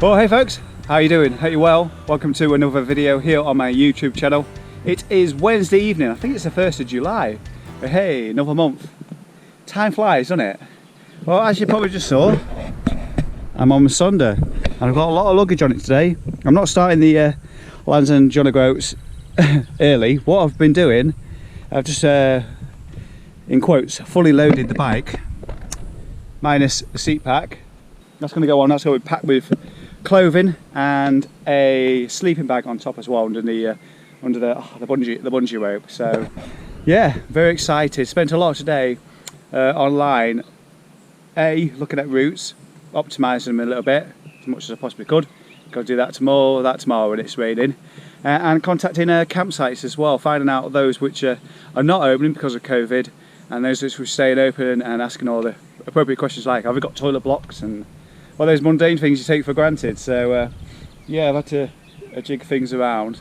Well, hey folks, how you doing? Hope you're well. Welcome to another video here on my YouTube channel. It is Wednesday evening, I think it's the 1st of July. But hey, another month. Time flies, doesn't it? Well, as you probably just saw, I'm on my Sonder and I've got a lot of luggage on it today. I'm not starting the Lands and John O'Groats early. What I've been doing, I've just, in quotes, fully loaded the bike, minus the seat pack. That's going to go on, that's going to be packed with clothing and a sleeping bag on top as well under the bungee rope. So yeah, very excited. Spent a lot today online, looking at routes, optimising them a little bit as much as I possibly could. Got to do that tomorrow when it's raining, and contacting campsites as well, finding out those which are not opening because of COVID and those which were staying open, and asking all the appropriate questions like, have we got toilet blocks, and all those mundane things you take for granted. So yeah, I've had to jig things around.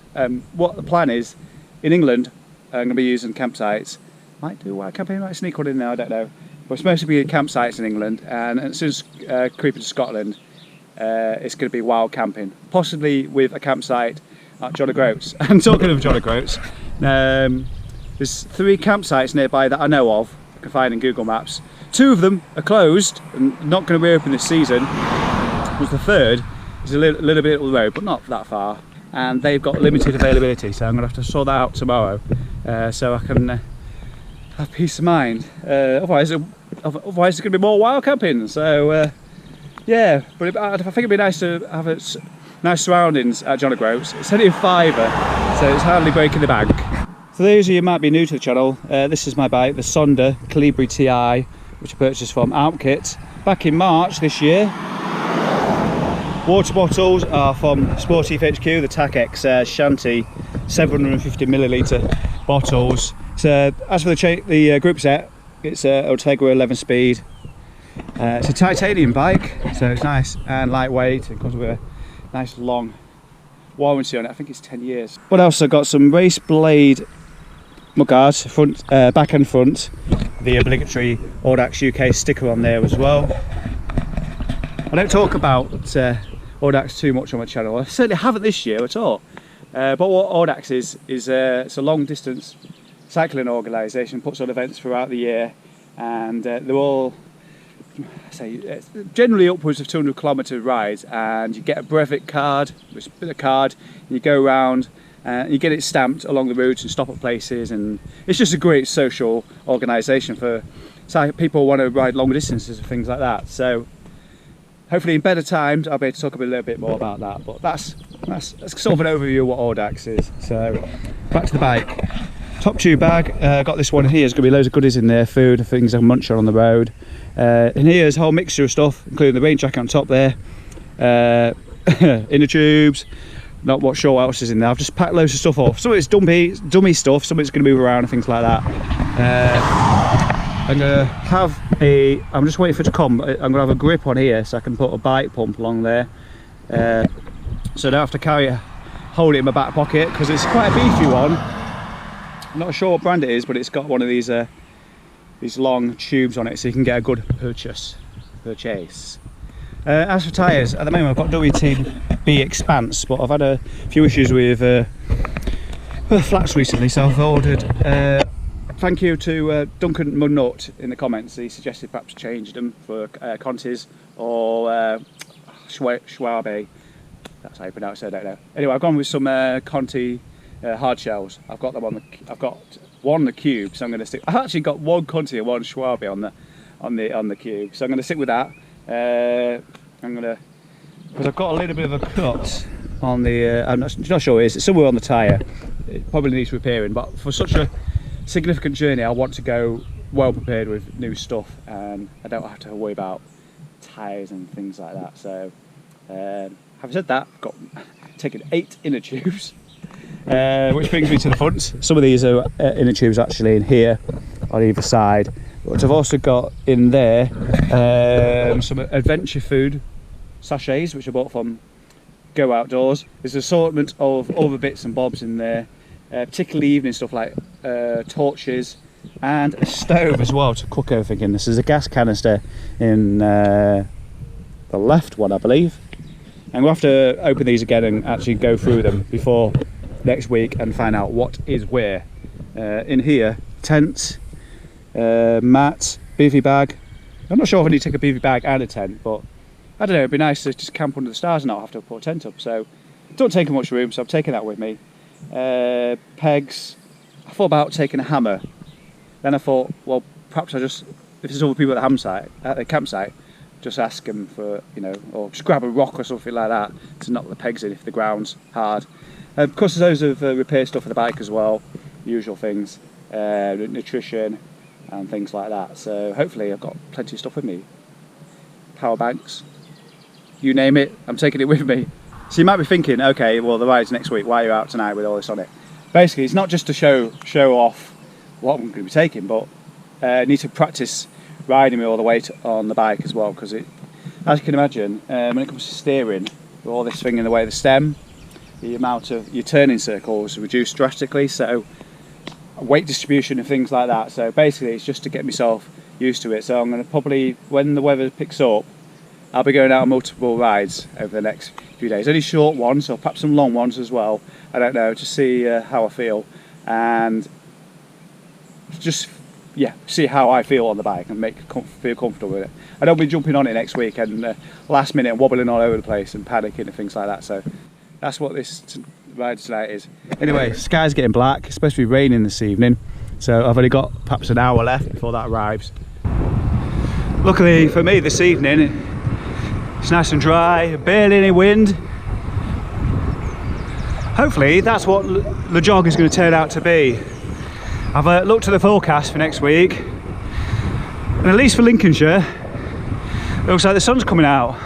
What the plan is, in England, I'm going to be using campsites. Might do a campaign, might sneak one in there, I don't know. But it's mostly be campsites in England, and as soon as creeping to Scotland, it's going to be wild camping. Possibly with a campsite at John O'Groats. And talking of John O'Groats, there's 3 campsites nearby that I know of, I can find in Google Maps. 2 of them are closed and not going to reopen this season. The third is a little bit up the road, but not that far, and they've got limited availability, so I'm going to have to sort that out tomorrow, so I can have peace of mind. Otherwise there's going to be more wild camping. So yeah, but I think it'd be nice to have nice surroundings at John O'Groats. It's only a £5, so it's hardly breaking the bank. For those of you who might be new to the channel, this is my bike, the Sonder Calibri TI, which I purchased from Outkit back in March this year. Water bottles are from Sportive HQ, the TAC-X Shanty 750ml bottles. So as for the group set, it's a Ultegra 11 speed. It's a titanium bike, so it's nice and lightweight. It comes with a nice long warranty on it. I think it's 10 years. What else? I've got some race blade mudguards, front, back and front. The obligatory Audax UK sticker on there as well. I don't talk about Audax too much on my channel. I certainly haven't this year at all. But what Audax is it's a long distance cycling organisation, puts on events throughout the year, and they're all, generally upwards of 200 kilometre rides, and you get a brevet card, which is a card, and you go around and you get it stamped along the routes and stop at places, and it's just a great social organisation for people who want to ride long distances and things like that. So hopefully in better times I'll be able to talk a little bit more about that, but that's sort of an overview of what Audax is. So back to the bike. Top tube bag, got this one here. There's going to be loads of goodies in there, food, things I can munch on the road. And here's a whole mixture of stuff, including the rain jacket on top there, inner tubes, not what sure what else is in there. I've just packed loads of stuff off. Some of it's dummy stuff, some of it's going to move around and things like that. I'm going to have I'm just waiting for it to come, I'm going to have a grip on here so I can put a bike pump along there. So I don't have to hold it in my back pocket, because it's quite a beefy one. I'm not sure what brand it is, but it's got one of these long tubes on it, so you can get a good purchase. As for tyres, at the moment I've got WTB Expanse, but I've had a few issues with flats recently, so I've ordered. Thank you to Duncan Munnut in the comments. He suggested perhaps change them for Contis or Schwabe. That's how you pronounce it, I don't know. Anyway, I've gone with some Conti hard shells. I've got one on the cube, so I'm going to stick. I've actually got one Conti and one Schwabe on the cube, so I'm going to stick with that. Because I've got a little bit of a cut on the. I'm not sure it's somewhere on the tyre. It probably needs repairing, but for such a significant journey, I want to go well prepared with new stuff, and I don't have to worry about tyres and things like that. So, having said that, I've got taken 8 inner tubes, which brings me to the front. Some of these are inner tubes actually in here on either side. But I've also got in there some adventure food sachets, which I bought from Go Outdoors. There's an assortment of other bits and bobs in there, particularly evening stuff like torches and a stove as well to cook everything in. This is a gas canister in the left one, I believe. And we'll have to open these again and actually go through them before next week and find out what is where. In here, tents, mat, bivy bag. I'm not sure if I need to take a bivy bag and a tent, but I don't know, it'd be nice to just camp under the stars and not have to put a tent up. So it don't take much room, so I'm taking that with me. Pegs. I thought about taking a hammer. Then I thought, well, perhaps I just, if there's other people at the campsite, just ask them for, you know, or just grab a rock or something like that to knock the pegs in if the ground's hard. Of course, there's loads of repair stuff for the bike as well, usual things, nutrition and things like that. So hopefully I've got plenty of stuff with me. Power banks, you name it, I'm taking it with me. So you might be thinking, okay, well the ride's next week, why are you out tonight with all this on it? Basically, it's not just to show off what I'm going to be taking, but I need to practice riding me all the way on the bike as well, because as you can imagine, when it comes to steering, with all this thing in the way of the stem, the amount of your turning circles reduced drastically, so weight distribution and things like that. So basically it's just to get myself used to it. So I'm going to probably, when the weather picks up, I'll be going out on multiple rides over the next few days. Only short ones, or perhaps some long ones as well. I don't know, to see how I feel, and just see how I feel on the bike and feel comfortable with it. I don't be jumping on it next week and last minute wobbling all over the place and panicking and things like that. So that's what this ride tonight is. Anyway, sky's getting black. It's supposed to be raining this evening, so I've only got perhaps an hour left before that arrives. Luckily for me this evening, it's nice and dry, barely any wind. Hopefully that's what LEJOG is going to turn out to be. I've looked at the forecast for next week, and at least for Lincolnshire, it looks like the sun's coming out.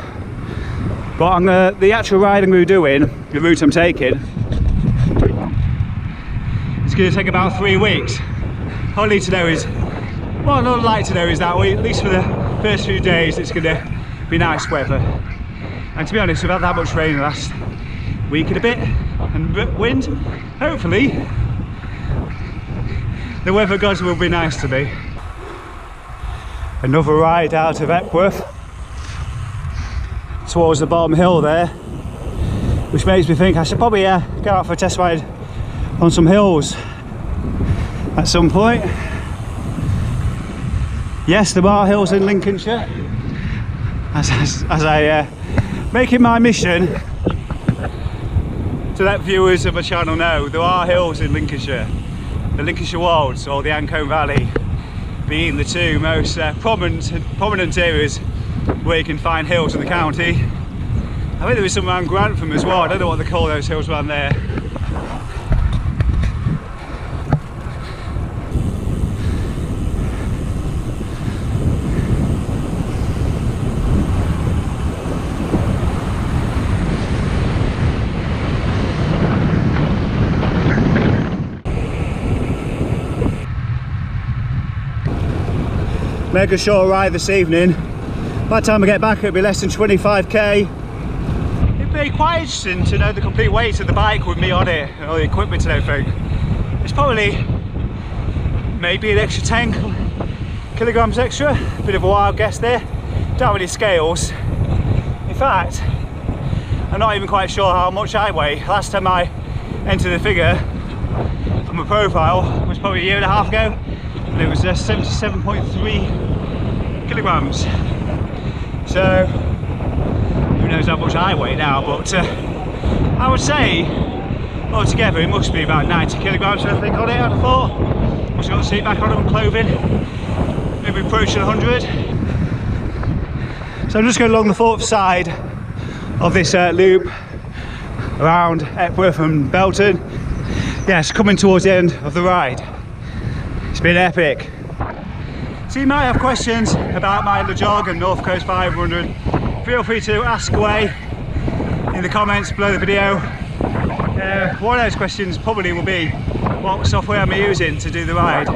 But the actual ride I'm going to be doing, the route I'm taking, it's going to take about 3 weeks. All I need to know is, well, what I'd like to know is that at least for the first few days, it's going to be nice weather. And to be honest, we've had that much rain in the last week and a bit, and wind. Hopefully the weather gods will be nice to me. Another ride out of Epworth towards the bottom hill there, which makes me think I should probably go out for a test ride on some hills at some point. Yes, there are hills in Lincolnshire, as I make it my mission to let viewers of my channel know there are hills in Lincolnshire. The Lincolnshire Wolds or the Ancombe Valley being the two most prominent areas where you can find hills in the county. I think there is some around Grantham as well. I don't know what they call those hills around there. Mega short ride this evening. By the time I get back it'll be less than 25k. It'd be quite interesting to know the complete weight of the bike with me on it and all the equipment and everything. It's probably maybe an extra 10 kilograms extra. A bit of a wild guess there. Don't have any scales. In fact, I'm not even quite sure how much I weigh. Last time I entered the figure from a profile was probably a year and a half ago, and it was 77.3 kilograms. So who knows how much I weigh now, but I would say altogether it must be about 90 kilograms I think on it, I'd have thought. Also got the seat back on it and clothing, maybe approaching 100. So I'm just going along the fourth side of this loop around Epworth and Belton. Yes, coming towards the end of the ride. It's been epic. So you might have questions about my LEJOG and North Coast 500. Feel free to ask away in the comments below the video. One of those questions probably will be, what software am I using to do the ride?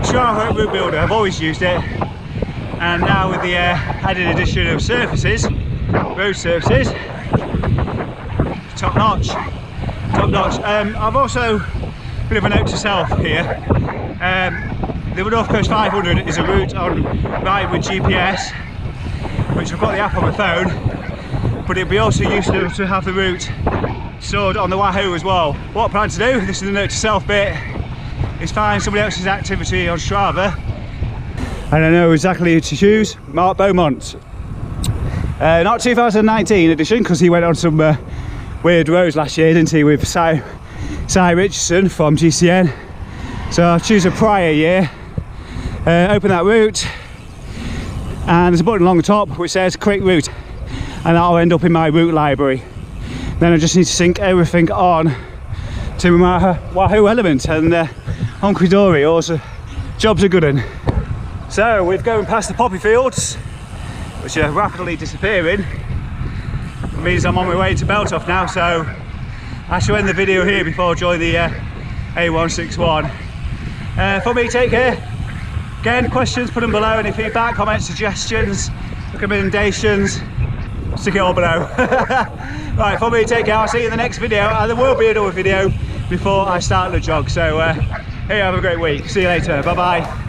Strava Route Builder, I've always used it, and now with the added addition of surfaces, road surfaces, top notch. I've also, a bit of a note to self here, the North Coast 500 is a route on ride with GPS, which I've got the app on my phone, but it'd be also useful to have the route stored on the Wahoo as well. What I plan to do, this is the note to self bit, is find somebody else's activity on Strava, and I know exactly who to choose. Mark Beaumont. Not 2019 edition, because he went on some weird roads last year, didn't he, with Si Richardson from GCN. So I'll choose a prior year, open that route, and there's a button along the top which says quick route, and that'll end up in my route library. Then I just need to sync everything on to my Wahoo Element, and honky dory, also job's a good one. So we're going past the poppy fields, which are rapidly disappearing. It means I'm on my way to Beltoft now, so I shall end the video here before I join the A161. For me, take care. Again, questions, put them below. Any feedback, comments, suggestions, recommendations, stick it all below. Right, for me, take care. I'll see you in the next video, and there will be another video before I start the jog. So, hey, have a great week. See you later. Bye bye.